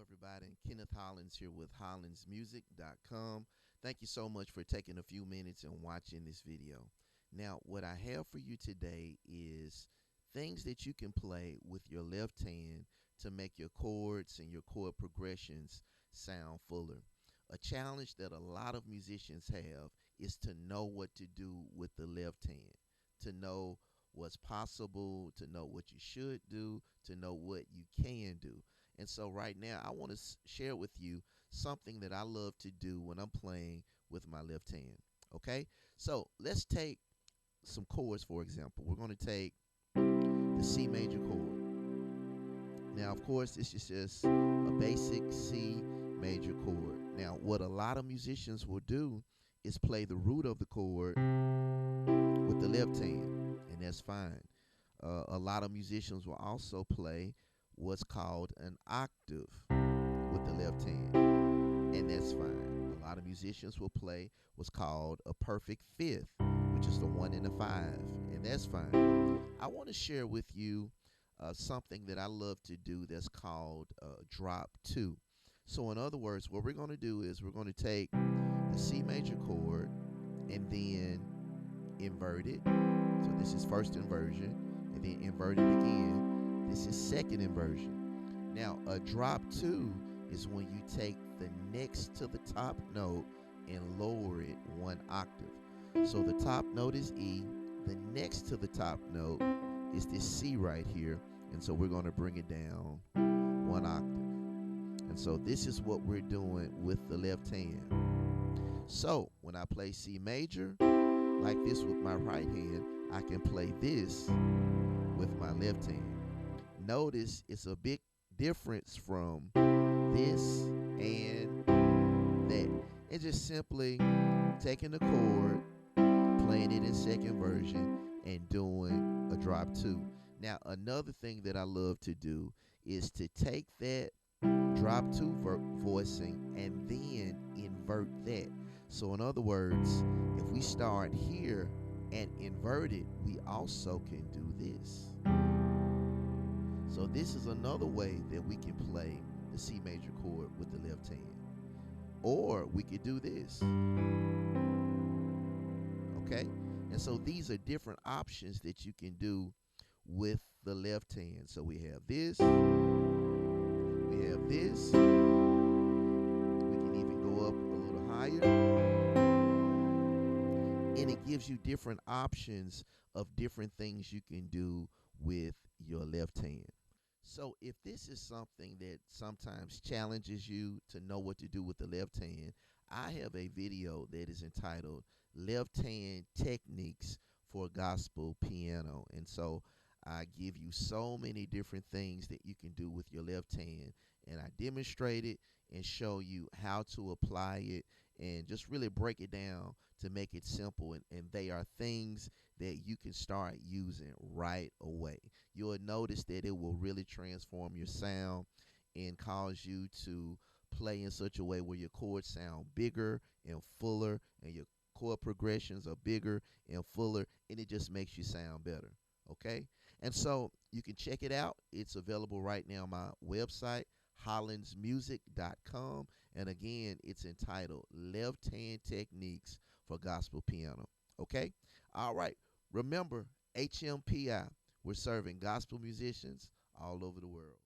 everybody. And Kenneth Hollins here with HollinsMusic.com. Thank you so much for taking a few minutes and watching this video. Now, what I have for you today is things that you can play with your left hand to make your chords and your chord progressions sound fuller. A challenge that a lot of musicians have is to know what to do with the left hand, to know what's possible, to know what you should do, to know what you can do. And so right now, I want to share with you something that I love to do when I'm playing with my left hand. Okay? So let's take some chords, for example. We're going to take the C major chord. Now, of course, this is just a basic C major chord. Now, what a lot of musicians will do is play the root of the chord with the left hand, and that's fine. A lot of musicians will also play what's called an octave with the left hand, and that's fine. A lot of musicians will play what's called a perfect fifth, which is the 1 and the 5, and that's fine. I want to share with you something that I love to do that's called drop 2. So in other words, what we're going to do is we're going to take the C major chord and then invert it. So this is first inversion, and then invert it again. This is second inversion. Now, a drop 2 is when you take the next to the top note and lower it 1 octave. So the top note is E. The next to the top note is this C right here. And so we're going to bring it down 1 octave. And so this is what we're doing with the left hand. So when I play C major, like this with my right hand, I can play this with my left hand. Notice it's a big difference from this and that. It's just simply taking the chord, playing it in second version, and doing a drop 2. Now, another thing that I love to do is to take that drop 2 voicing and then invert that. So in other words, if we start here and invert it, we also can do this. So this is another way that we can play the C major chord with the left hand. Or we could do this. Okay? And so these are different options that you can do with the left hand. So we have this. We have this. We can even go up a little higher. And it gives you different options of different things you can do with your left hand. So if this is something that sometimes challenges you to know what to do with the left hand, I have a video that is entitled Left Hand Techniques for Gospel Piano. And so I give you so many different things that you can do with your left hand, and I demonstrate it and show you how to apply it and just really break it down to make it simple. And they are things that you can start using right away. You'll notice that it will really transform your sound and cause you to play in such a way where your chords sound bigger and fuller, and your chord progressions are bigger and fuller, and it just makes you sound better. Okay? And so you can check it out. It's available right now on my website, HollinsMusic.com. And again, it's entitled Left Hand Techniques for Gospel Piano. Okay? All right. Remember, HMPI, we're serving gospel musicians all over the world.